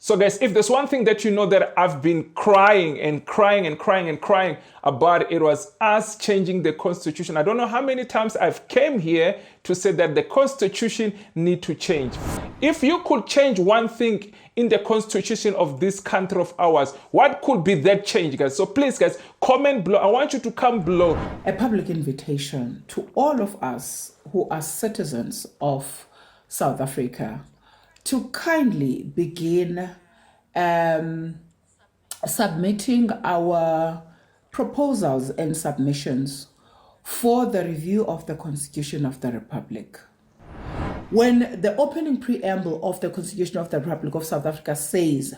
So guys, if there's one thing that you know that I've been crying about, it was us changing the constitution. I don't know how many times I've came here to say that the constitution need to change. If you could change one thing in the constitution of this country of ours, what could be that change, guys? So please, guys, comment below. I want you to come below. A public invitation to all of us who are citizens of South Africa to kindly begin submitting our proposals and submissions for the review of the Constitution of the Republic. When the opening preamble of the Constitution of the Republic of South Africa says,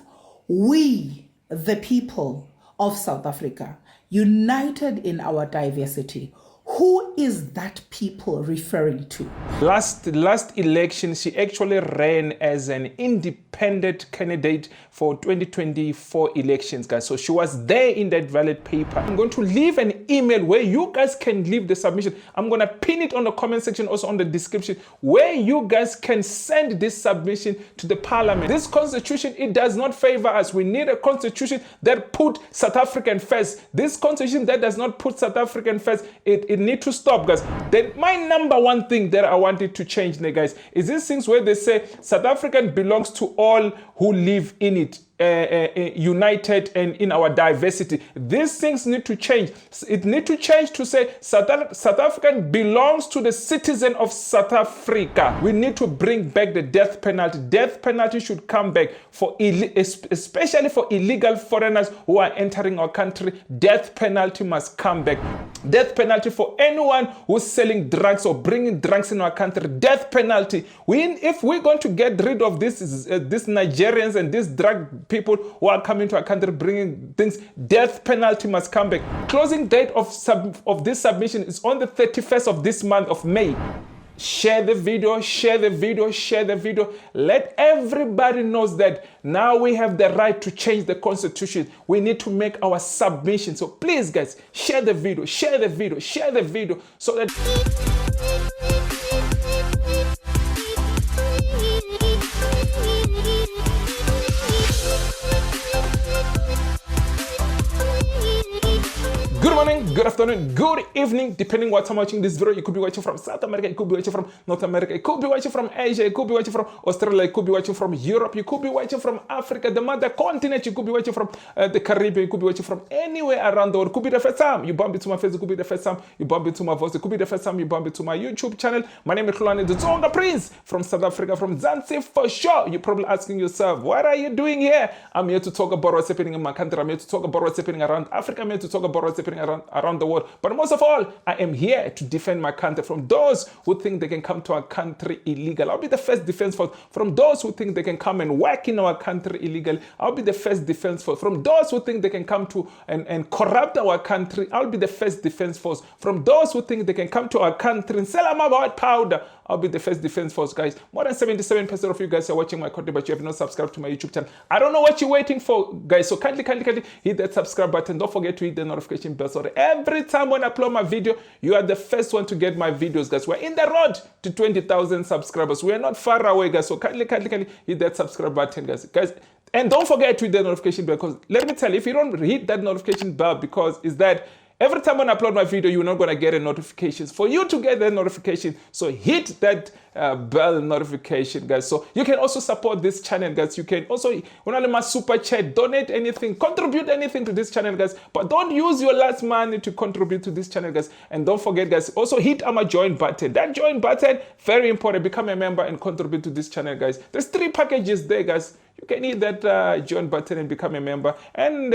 "We, the people of South Africa, united in our diversity," who is that people referring to? Last election, she actually ran as an independent candidate for 2024 elections, guys. So she was there in that ballot paper. I'm going to leave an email where you guys can leave the submission. I'm going to pin it on the comment section, also on the description, where you guys can send this submission to the parliament. This constitution, it does not favor us. We need a constitution that put South African first. This constitution that does not put South African first, it needs to stop, guys. Then my number one thing that I wanted to change, guys, is these things where they say South African belongs to all who live in it. United and in our diversity. These things need to change. It needs to change to say South African belongs to the citizen of South Africa. We need to bring back the death penalty. Death penalty should come back for especially for illegal foreigners who are entering our country. Death penalty must come back. Death penalty for anyone who's selling drugs or bringing drugs in our country. Death penalty. If we're going to get rid of these Nigerians and these drug people who are coming to our country bringing things, death penalty must come back. Closing date of this submission is on the 31st of this month of May. Share the video, share the video, share the video. Let everybody know that now we have the right to change the constitution. We need to make our submission. So please, guys, share the video, share the video, share the video so that good morning, good afternoon, good evening, depending what time you're watching this video. You could be watching from South America, you could be watching from North America, you could be watching from Asia, you could be watching from Australia, you could be watching from Europe, you could be watching from Africa, the mother continent, you could be watching from the Caribbean, you could be watching from anywhere around the world. It could be the first time you bump into my face, it could be the first time you bump into my voice, it could be the first time you bump into my YouTube channel. My name is Hlulani, the Tsonga Prince from South Africa, from Zanzibar for sure. You're probably asking yourself, what are you doing here? I'm here to talk about what's happening in my country. I'm here to talk about what's happening around Africa. I'm here to talk about what's happening around the world. But most of all, I am here to defend my country from those who think they can come to our country illegal. I'll be the first defense force from those who think they can come and work in our country illegally. I'll be the first defense force from those who think they can come to and corrupt our country. I'll be the first defense force from those who think they can come to our country and sell them about powder. I'll be the first defense force, guys. More than 77% of you guys are watching my content, but you have not subscribed to my YouTube channel. I don't know what you're waiting for, guys. So kindly hit that subscribe button. Don't forget to hit the notification bell so that every time when I upload my video, you are the first one to get my videos, guys. We're in the road to 20,000 subscribers. We are not far away, guys. So kindly hit that subscribe button, guys. And don't forget to hit the notification bell, because let me tell you, if you don't hit that notification bell, because is that every time when I upload my video, you're not going to get a notification. For you to get that notification, so hit that bell notification, guys. So you can also support this channel, guys. You can also, when I super chat, donate anything, contribute anything to this channel, guys. But don't use your last money to contribute to this channel, guys. And don't forget, guys, also hit our join button. That join button, very important. Become a member and contribute to this channel, guys. There's 3 packages there, guys. You can hit that join button and become a member and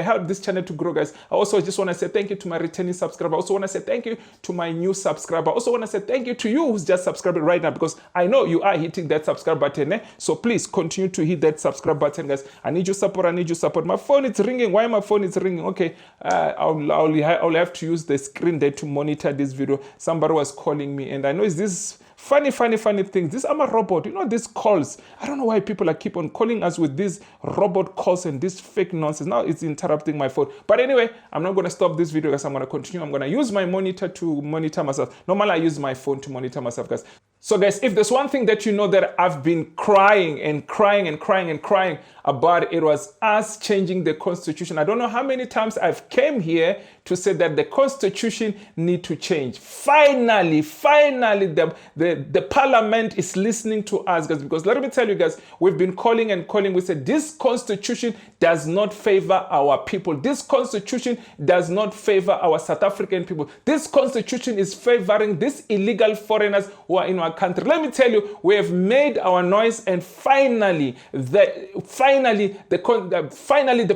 help this channel to grow, guys. I also just want to say thank you to my returning subscriber. I also want to say thank you to my new subscriber. I also want to say thank you to you who's just subscribed right now, because I know you are hitting that subscribe button. So please continue to hit that subscribe button, guys. I need your support. I need your support. My phone is ringing. Why my phone is ringing? Okay, I'll have to use the screen there to monitor this video. Somebody was calling me, and I know it's this funny things. This I'm a robot. You know, these calls. I don't know why people are keep on calling us with these robot calls and this fake nonsense. Now it's interrupting my phone. But anyway, I'm not going to stop this video, guys. I'm going to continue. I'm going to use my monitor to monitor myself. Normally, I use my phone to monitor myself, guys. So guys, if there's one thing that you know that I've been crying and crying and crying and crying about, it was us changing the constitution. I don't know how many times I've came here to say that the constitution need to change. Finally, the parliament is listening to us, guys, because let me tell you guys, we've been calling and calling. We said this constitution does not favor our people. This constitution does not favor our South African people. This constitution is favoring these illegal foreigners who are in our country. Let me tell you, we have made our noise, and finally the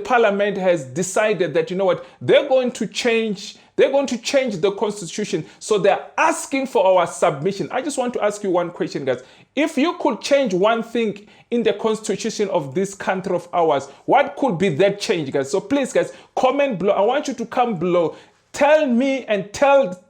parliament has decided that, you know what, they're going to change the constitution. So they're asking for our submission. I just want to ask you one question, guys. If you could change one thing in the constitution of this country of ours, what could be that change, guys? So please, guys, comment below. I want you to come below. Tell me and tell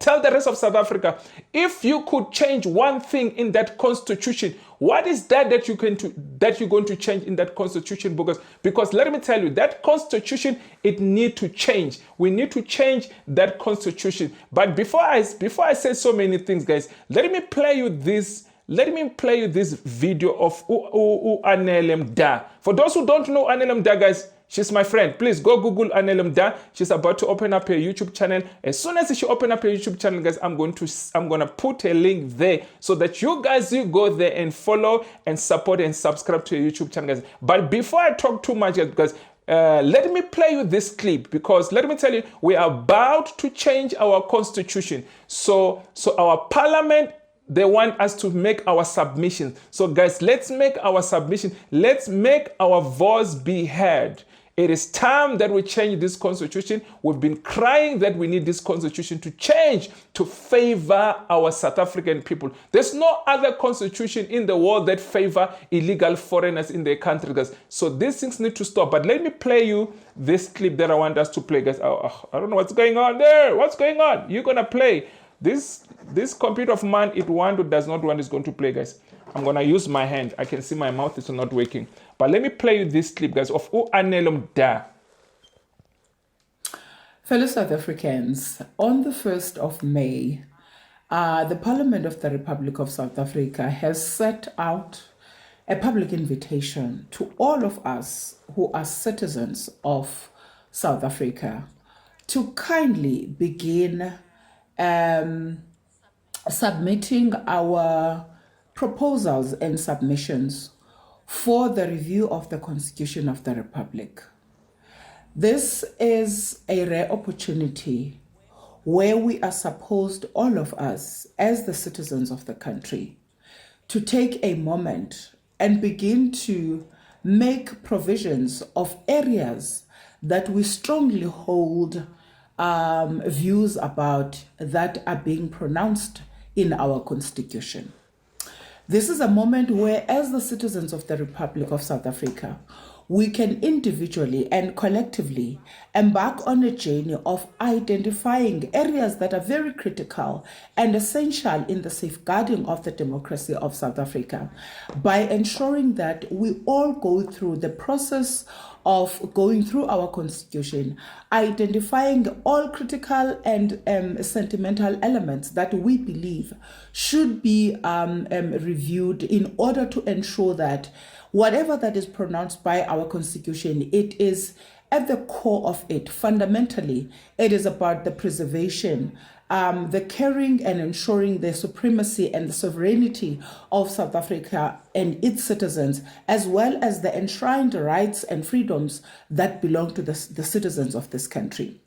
the rest of South Africa, if you could change one thing in that constitution, what is that you're going to change in that constitution? Because let me tell you, that constitution, it need to change. We need to change that constitution. But before I say so many things, guys, let me play you this video of Anele Mda. For those who don't know Anele Mda, guys, she's my friend. Please go Google Anele Mda. She's about to open up her YouTube channel. As soon as she open up her YouTube channel, guys, I'm gonna put a link there so that you go there and follow and support and subscribe to her YouTube channel, guys. But before I talk too much, guys, let me play you this clip, because let me tell you, we are about to change our constitution. So our parliament, they want us to make our submission. So guys, let's make our submission. Let's make our voice be heard. It is time that we change this constitution. We've been crying that we need this constitution to change to favor our South African people. There's no other constitution in the world that favor illegal foreigners in their country, guys. So these things need to stop. But let me play you this clip that I want us to play, guys. I don't know what's going on there. What's going on? You're gonna play. This computer of mine, it does not want, is going to play, guys. I'm gonna use my hand. I can see my mouth is not working. But let me play you this clip, guys, of Anele Mda. Fellow South Africans, on the 1st of May, the Parliament of the Republic of South Africa has set out a public invitation to all of us who are citizens of South Africa to kindly begin submitting our proposals and submissions for the review of the Constitution of the Republic. This is a rare opportunity where we are supposed, all of us, as the citizens of the country, to take a moment and begin to make provisions of areas that we strongly hold views about that are being pronounced in our Constitution. This is a moment where, as the citizens of the Republic of South Africa, we can individually and collectively embark on a journey of identifying areas that are very critical and essential in the safeguarding of the democracy of South Africa, by ensuring that we all go through the process of going through our Constitution, identifying all critical and sentimental elements that we believe should be reviewed in order to ensure that whatever that is pronounced by our Constitution, it is at the core of it. Fundamentally, it is about the preservation, the caring and ensuring the supremacy and the sovereignty of South Africa and its citizens, as well as the enshrined rights and freedoms that belong to the citizens of this country.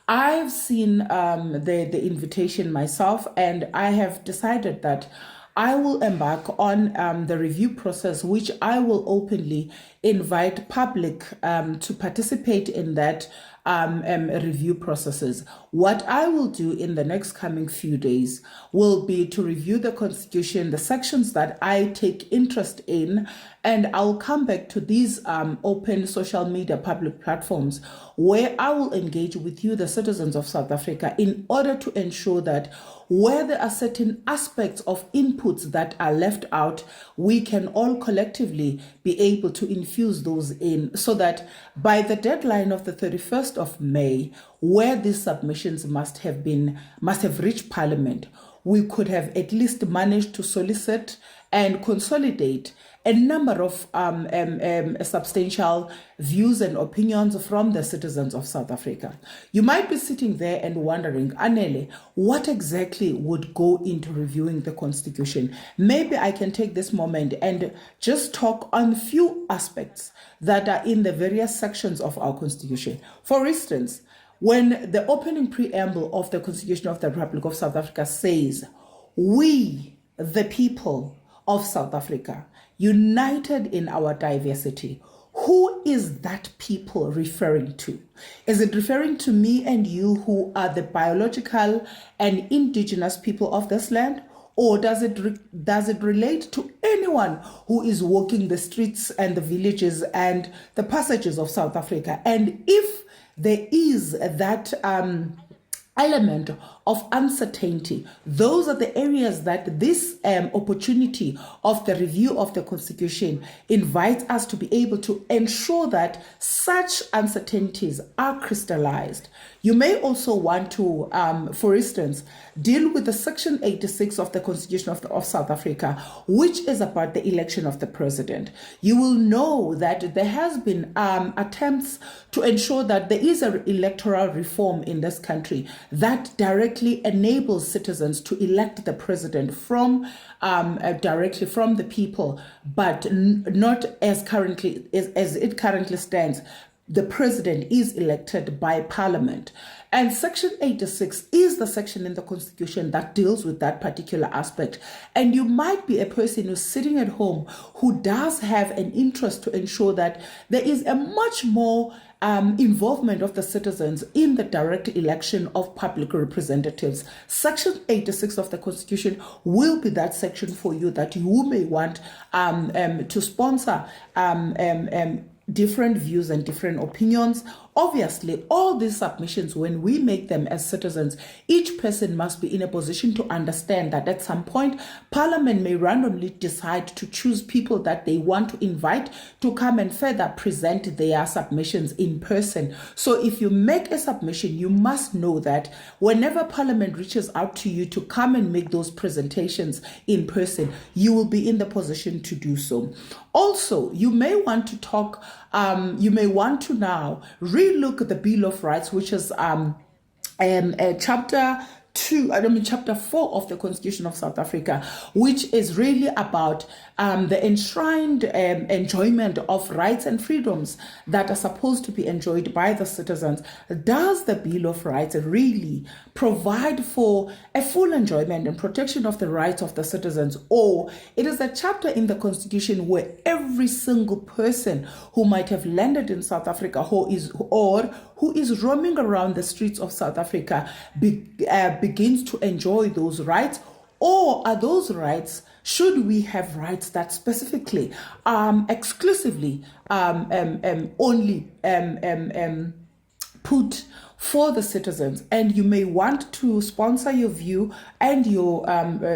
I've seen the invitation myself, and I have decided that I will embark on the review process, which I will openly invite public to participate in that review processes. What I will do in the next coming few days will be to review the Constitution, the sections that I take interest in, and I'll come back to these open social media public platforms where I will engage with you, the citizens of South Africa, in order to ensure that where there are certain aspects of inputs that are left out, we can all collectively be able to infuse those in, so that by the deadline of the 31st of May, where these submissions must have reached Parliament, we could have at least managed to solicit and consolidate a number of substantial views and opinions from the citizens of South Africa. You might be sitting there and wondering, Anele, what exactly would go into reviewing the Constitution? Maybe I can take this moment and just talk on a few aspects that are in the various sections of our Constitution. For instance, when the opening preamble of the Constitution of the Republic of South Africa says, "We, the people of South Africa, united in our diversity," who is that people referring to? Is it referring to me and you who are the biological and indigenous people of this land? Or does it relate to anyone who is walking the streets and the villages and the passages of South Africa? And if there is that element of uncertainty, those are the areas that this opportunity of the review of the Constitution invites us to be able to ensure that such uncertainties are crystallized. You may also want to, for instance, deal with the Section 86 of the Constitution of South Africa, which is about the election of the president. You will know that there has been attempts to ensure that there is an electoral reform in this country that directly enables citizens to elect the president from directly from the people, but not as it currently stands. The president is elected by parliament. And Section 86 is the section in the Constitution that deals with that particular aspect. And you might be a person who's sitting at home who does have an interest to ensure that there is a much more involvement of the citizens in the direct election of public representatives. Section 86 of the Constitution will be that section for you that you may want to sponsor different views and different opinions. Obviously, all these submissions, when we make them as citizens, each person must be in a position to understand that at some point, Parliament may randomly decide to choose people that they want to invite to come and further present their submissions in person. So if you make a submission, you must know that whenever Parliament reaches out to you to come and make those presentations in person, you will be in the position to do so. Also, you may want to talk, you may want to now relook at the Bill of Rights, which is chapter 4 of the Constitution of South Africa, which is really about the enshrined enjoyment of rights and freedoms that are supposed to be enjoyed by the citizens. Does the Bill of Rights really provide for a full enjoyment and protection of the rights of the citizens? Or it is a chapter in the Constitution where every single person who might have landed in South Africa who is roaming around the streets of South Africa begins to enjoy those rights? Or are those rights, should we have rights that specifically, exclusively, only put for the citizens? And you may want to sponsor your view and your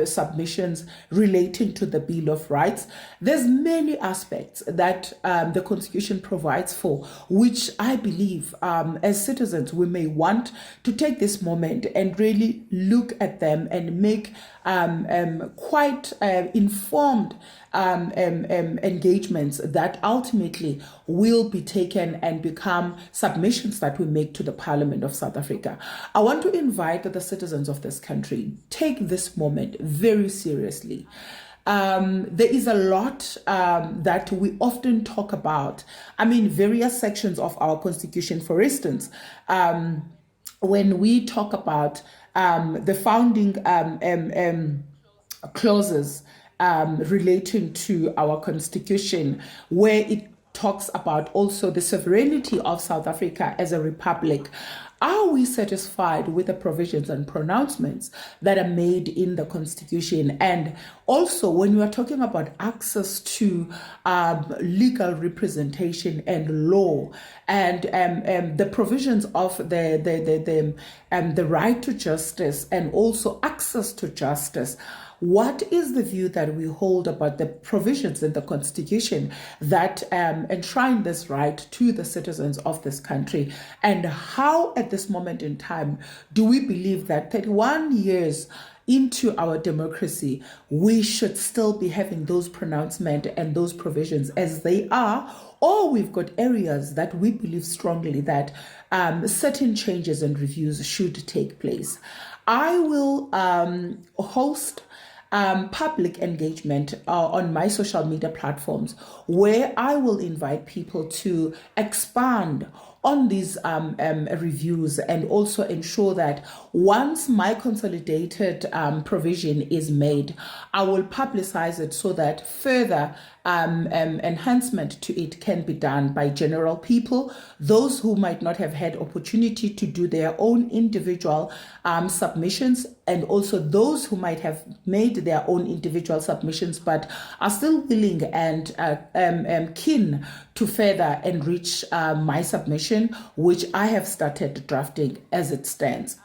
submissions relating to the Bill of Rights. There's many aspects that the Constitution provides for, which I believe as citizens we may want to take this moment and really look at them and make quite informed engagements that ultimately will be taken and become submissions that we make to the Parliament of South Africa. I want to invite the citizens of this country, take this moment very seriously. There is a lot that we often talk about. I mean, various sections of our Constitution, for instance, when we talk about the founding clauses relating to our Constitution, where it talks about also the sovereignty of South Africa as a republic. Are we satisfied with the provisions and pronouncements that are made in the Constitution? And also, when we are talking about access to legal representation and law, and the provisions of the right to justice and also access to justice, what is the view that we hold about the provisions in the Constitution that enshrine this right to the citizens of this country? And how, at this moment in time, do we believe that 31 years into our democracy, we should still be having those pronouncements and those provisions as they are, or we've got areas that we believe strongly that certain changes and reviews should take place. I will host public engagement on my social media platforms, where I will invite people to expand on these reviews, and also ensure that once my consolidated provision is made, I will publicize it so that further enhancement to it can be done by general people, those who might not have had opportunity to do their own individual submissions, and also those who might have made their own individual submissions but are still willing and keen to further enrich my submission, which I have started drafting as it stands.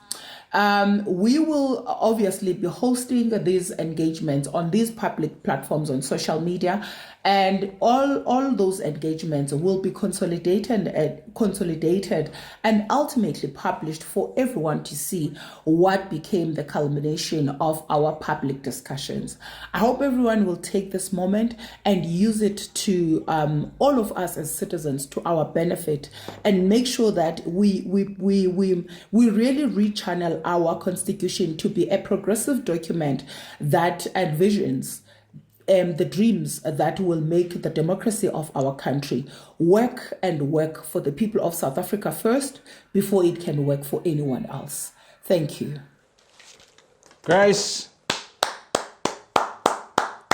We will obviously be hosting these engagements on these public platforms on social media, and all those engagements will be consolidated and ultimately published for everyone to see what became the culmination of our public discussions. I hope everyone will take this moment and use it to all of us as citizens to our benefit, and make sure that we really rechannel our constitution to be a progressive document that envisions the dreams that will make the democracy of our country work, and work for the people of South Africa first before it can work for anyone else. Thank you. Guys,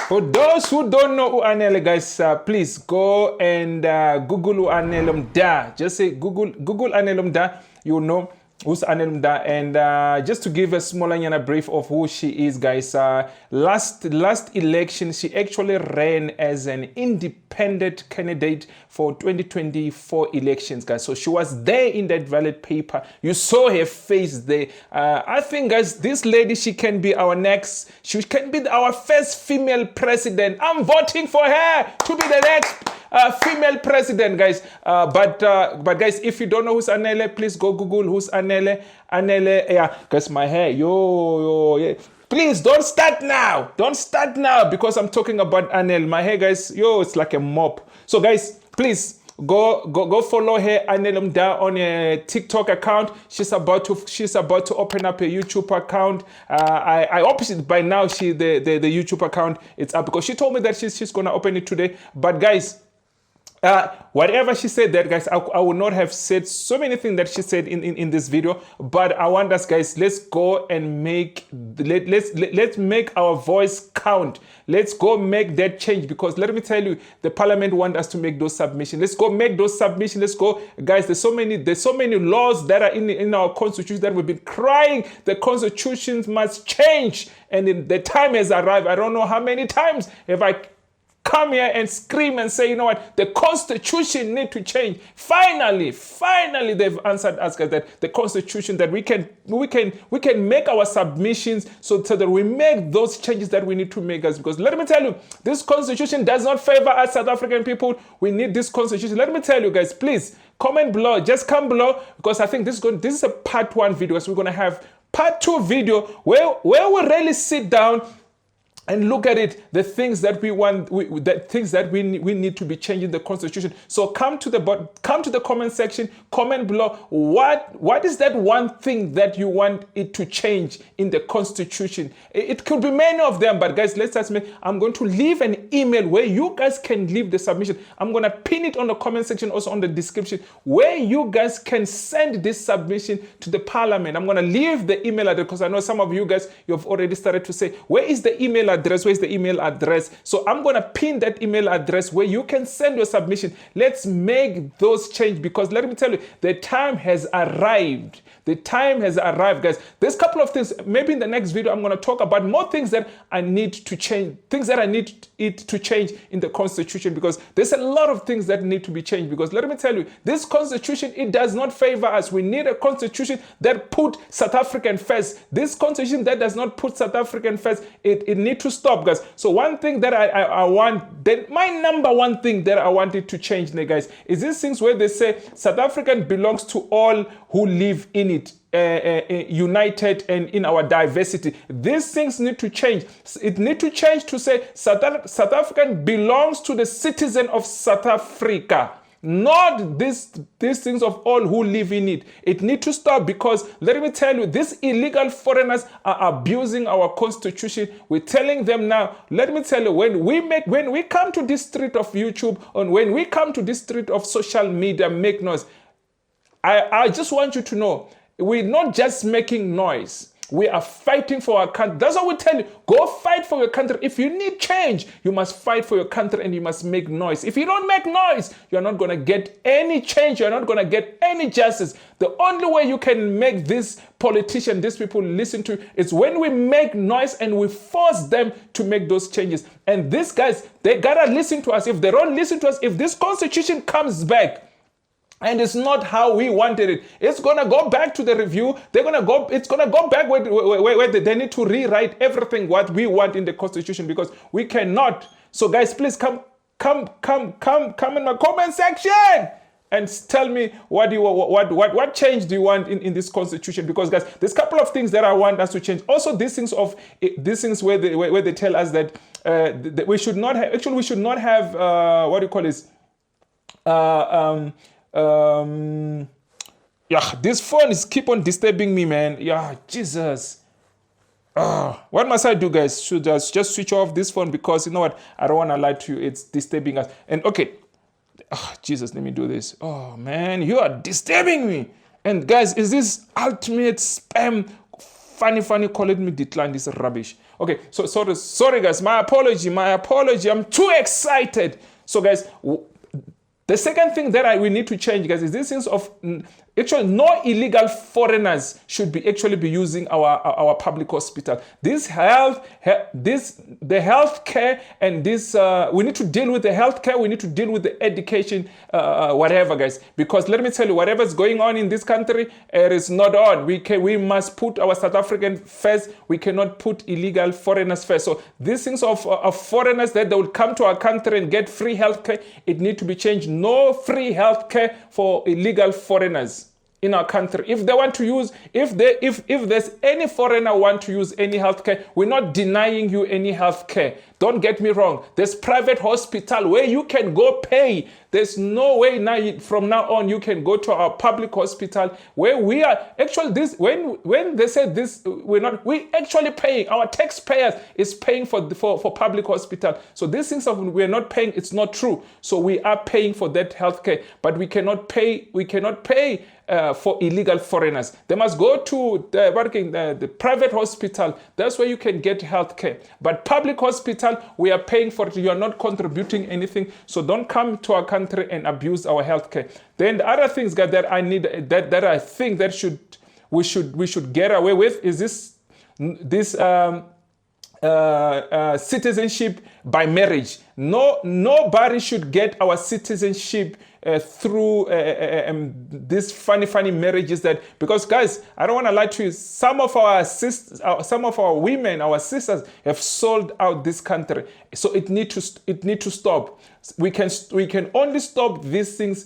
for those who don't know who Anele, guys, please go and Google who Anele Mda. Just say Google Anele Mda, you'll know who's Anele Mda. And just to give a small brief of who she is, guys, last election, she actually ran as an independent candidate for 2024 elections, guys. So she was there in that ballot paper. You saw her face there. I think, guys, this lady, she can be our first female president. I'm voting for her to be the next female president, guys. But guys, if you don't know who's Anele, please go Google who's Anele. Yeah, guys, my hair, yeah. Please don't start now. Don't start now, because I'm talking about Anele. My hair, guys, it's like a mop. So, guys, please go follow her, Anele Mda, on a TikTok account. She's about to open up a YouTube account. I hope by now the YouTube account it's up, because she told me that she's gonna open it today. But guys, whatever she said there, guys, I would not have said so many things that she said in this video. But I want us, guys, let's go and let's make our voice count. Let's go make that change, because let me tell you, the parliament want us to make those submissions. Let's go make those submissions. Let's go, guys. There's so many laws that are in our constitution that we've been crying the constitution must change, and the time has arrived. I don't know how many times have I come here and scream and say, you know what, the constitution need to change. Finally they've answered us, guys, that the constitution, that we can make our submissions so that we make those changes that we need to make, guys. Because let me tell you, this constitution does not favor us South African people. We need this constitution. Let me tell you, guys, please comment below, just come below, because I think this is a part 1 video. So we're going to have part 2 video where we really sit down and look at it, the things that we want, the things that we need to be changing the constitution. So come to the comment section, comment below. What is that one thing that you want it to change in the constitution? It could be many of them, but guys, let's just I'm going to leave an email where you guys can leave the submission. I'm going to pin it on the comment section, also on the description, where you guys can send this submission to the parliament. I'm going to leave the email address, because I know some of you guys, you've already started to say, where is the email address? Where's the email address? So I'm going to pin that email address where you can send your submission. Let's make those change, because let me tell you, the time has arrived. The time has arrived, guys. There's a couple of things. Maybe in the next video, I'm going to talk about more things that I need to change, things that I need it to change in the constitution, because there's a lot of things that need to be changed. Because let me tell you, this constitution, it does not favor us. We need a constitution that put South African first. This constitution that does not put South African first, it needs need to stop, guys. So one thing that I want, that my number one thing that I wanted to change, guys, is these things where they say South African belongs to all who live in it, united and in our diversity. These things need to change. It need to change to say South African belongs to the citizen of South Africa. Not these things of all who live in it. It needs to stop, because let me tell you, these illegal foreigners are abusing our constitution. We're telling them now, let me tell you, when we come to this street of YouTube, and when we come to this street of social media, make noise. I just want you to know, we're not just making noise. We are fighting for our country. That's what we tell you. Go fight for your country. If you need change, you must fight for your country and you must make noise. If you don't make noise, you're not going to get any change. You're not going to get any justice. The only way you can make this politician, these people listen to you, is when we make noise and we force them to make those changes. And these guys, they got to listen to us. If they don't listen to us, if this constitution comes back, and it's not how we wanted it, it's gonna go back to the review. It's gonna go back where they need to rewrite everything what we want in the constitution, because we cannot. So guys, please come in my comment section and tell me what change do you want in this constitution? Because guys, there's a couple of things that I want us to change. Also, these things where they tell us that we should not have. Actually, we should not have what do you call this? This phone is keep on disturbing me, man. Jesus. What must I do, guys? Should I just switch off this phone? Because you know what, I don't want to lie to you, it's disturbing us. And okay, Jesus, let me do this. Oh man, you are disturbing me. And guys, is this ultimate spam? Funny calling me decline this rubbish. Okay, so sorry guys, my apology. I'm too excited. So guys, the second thing that we need to change, guys, is this sense of actually no illegal foreigners should be using our public hospital. The healthcare and this we need to deal with the healthcare. We need to deal with the education, whatever, guys. Because let me tell you, whatever is going on in this country, it is not on. We must put our South African first. We cannot put illegal foreigners first. So these things of foreigners that they will come to our country and get free healthcare, it need to be changed. No free healthcare for illegal foreigners in our country. If they want to use, if there's any foreigner want to use any healthcare, we're not denying you any healthcare. Don't get me wrong. There's private hospital where you can go pay. There's no way now from now on you can go to our public hospital where we are actually this when they say this we actually paying. Our taxpayers is paying for public hospital. So these things of we're not paying, it's not true. So we are paying for that healthcare, but we cannot pay for illegal foreigners. They must go to the private hospital. That's where you can get healthcare. But public hospital, we are paying for it. You are not contributing anything. So don't come to our country and abuse our healthcare. Then the other things, guys, that I need that I think that we should get away with is this citizenship by marriage. Nobody should get our citizenship through these funny marriages because guys, I don't want to lie to you, some of our women, our sisters have sold out this country. So it need to stop. We can only stop these things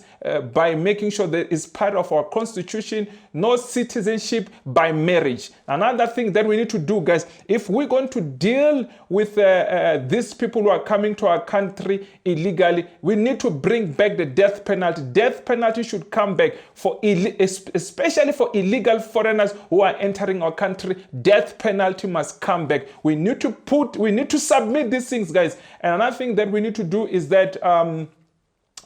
by making sure that it's part of our constitution. No citizenship by marriage. Another thing that we need to do, guys, if we're going to deal with these people who are coming to our country illegally, we need to bring back the death penalty. Death penalty should come back especially for illegal foreigners who are entering our country. Death penalty must come back. We need to submit these things, guys. And another thing that we need to do is that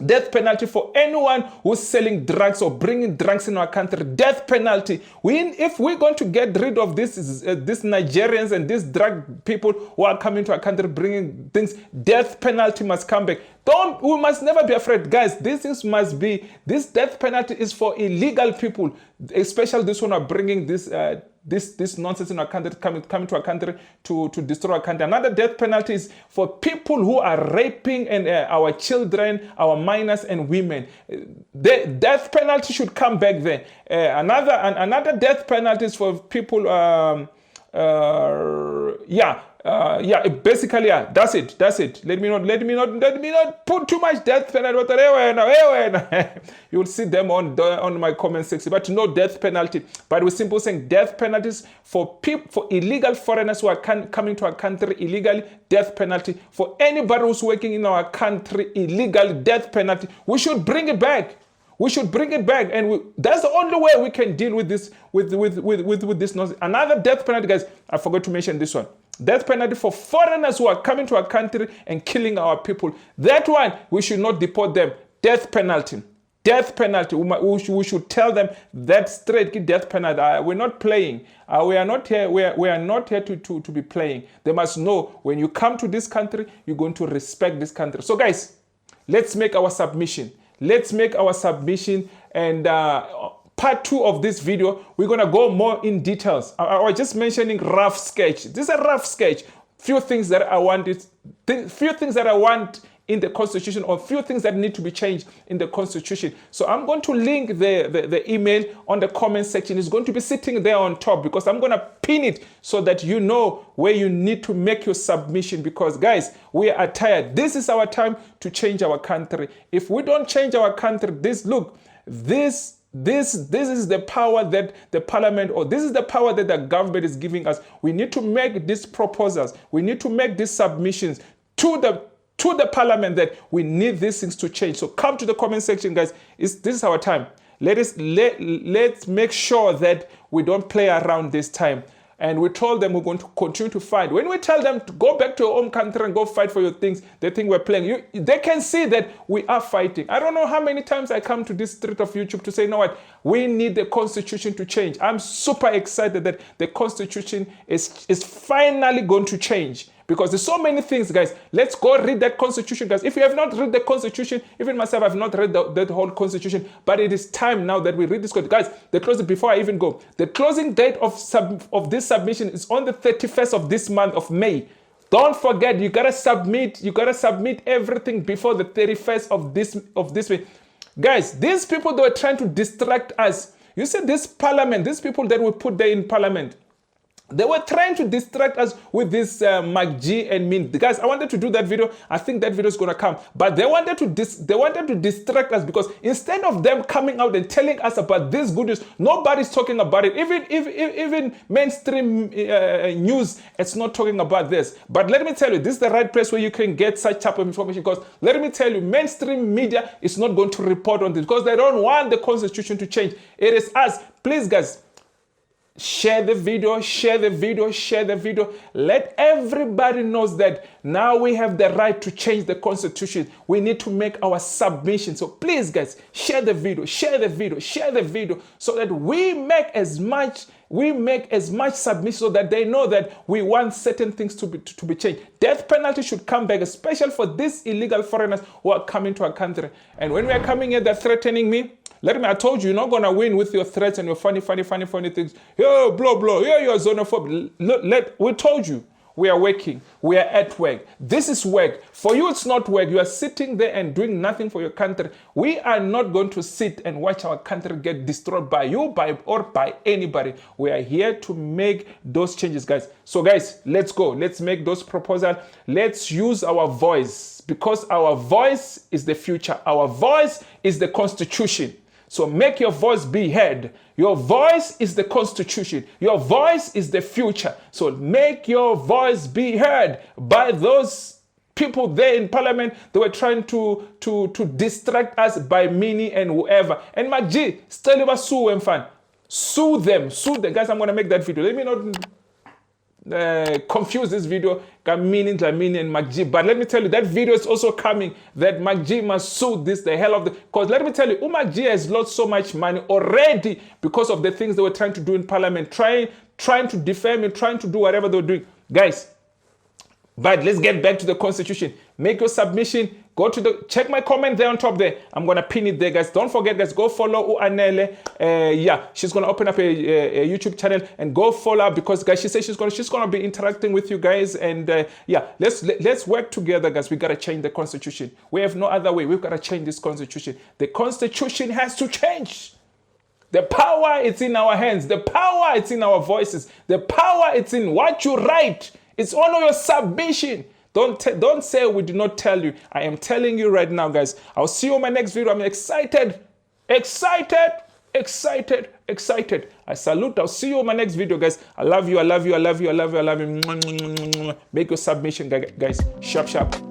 death penalty for anyone who's selling drugs or bringing drugs in our country. Death penalty. If we're going to get rid of these Nigerians and these drug people who are coming to our country bringing things, death penalty must come back. We must never be afraid, guys. This death penalty is for illegal people, especially this one are bringing this nonsense in our country, coming to our country to destroy our country. Another death penalty is for people who are raping and our children, our minors and women. The death penalty should come back there. Another death penalty is for people. basically, yeah, that's it. Let me not put too much death penalty. You'll see them on my comment section, but no death penalty. But we're simply saying death penalties for illegal foreigners who are coming to our country illegally, death penalty. For anybody who's working in our country illegally, death penalty. We should bring it back. And that's the only way we can deal with this with this nonsense. Another death penalty, guys. I forgot to mention this one. Death penalty for foreigners who are coming to our country and killing our people. That one, we should not deport them. Death penalty. We should tell them that straight, death penalty. We're not playing. We are not here. We are not here to be playing. They must know when you come to this country, you're going to respect this country. So, guys, let's make our submission. And part 2 of this video, we're going to go more in details. I was just mentioning rough sketch. This is a rough sketch. Few things that I want in the Constitution, or few things that need to be changed in the Constitution. So I'm going to link the email on the comment section. It's going to be sitting there on top, because I'm going to pin it so that you know where you need to make your submission. Because, guys, we are tired. This is our time to change our country. If we don't change our country, this is the power that the parliament, or this is the power that the government is giving us. We need to make these proposals. We need to make these submissions to the parliament that we need these things to change. So come to the comment section, guys. This is our time. Let's make sure that we don't play around this time. And we told them we're going to continue to fight. When we tell them to go back to your home country and go fight for your things, they think we're playing. They can see that we are fighting. I don't know how many times I come to this street of YouTube to say, you know what, we need the Constitution to change. I'm super excited that the Constitution is finally going to change. Because there's so many things, guys. Let's go read that Constitution, guys. If you have not read the Constitution, even myself, I've not read that whole Constitution. But it is time now that we read this. Guys, before I even go, the closing date of this submission is on the 31st of this month of May. Don't forget, you gotta submit everything before the 31st of this May. Guys, these people, they were trying to distract us. You see, this parliament, these people that we put there in parliament, they were trying to distract us with this McG and Min. Guys, I wanted to do that video. I think that video is going to come. But they wanted to distract us, because instead of them coming out and telling us about this good news, nobody's talking about it. Even mainstream news, it's not talking about this. But let me tell you, this is the right place where you can get such type of information. Because let me tell you, mainstream media is not going to report on this, because they don't want the Constitution to change. It is us. Please, guys, share the video. Let everybody know that now we have the right to change the Constitution. We need to make our submission. So please, guys, share the video, so that we make as much submission, so that they know that we want certain things to be changed. Death penalty should come back, especially for these illegal foreigners who are coming to our country. And when we are coming here, they're threatening me. I told you, you're not going to win with your threats and your funny things. Yo, blah, yeah, you're xenophobe. We told you, we are working. We are at work. This is work. For you, it's not work. You are sitting there and doing nothing for your country. We are not going to sit and watch our country get destroyed by you, or by anybody. We are here to make those changes, guys. So, guys, let's go. Let's make those proposals. Let's use our voice, because our voice is the future. Our voice is the Constitution. So make your voice be heard. Your voice is the Constitution. Your voice is the future. So make your voice be heard by those people there in parliament. They were trying to distract us by Mini and whoever. And McG, still sue them, fan. Sue them. Guys, I'm going to make that video. Let me not confuse this video, Mini and McG. But let me tell you, that video is also coming, that McG must sue the hell of the... Because let me tell you, McG has lost so much money already because of the things they were trying to do in parliament, trying to defame him, trying to do whatever they were doing. Guys, but let's get back to the Constitution. Make your submission. Check my comment there on top there. I'm going to pin it there, guys. Don't forget, guys, go follow Anele. She's going to open up a YouTube channel, and go follow her, because, guys, she says she's going to be interacting with you guys. And let's work together, guys. We got to change the Constitution. We have no other way. We've got to change this Constitution. The Constitution has to change. The power, it's in our hands. The power, it's in our voices. The power, it's in what you write It's honor your submission. Don't say we did not tell you. I am telling you right now, guys. I'll see you in my next video. I'm excited. I salute. I'll see you in my next video, guys. I love you. Make your submission, guys. Sharp.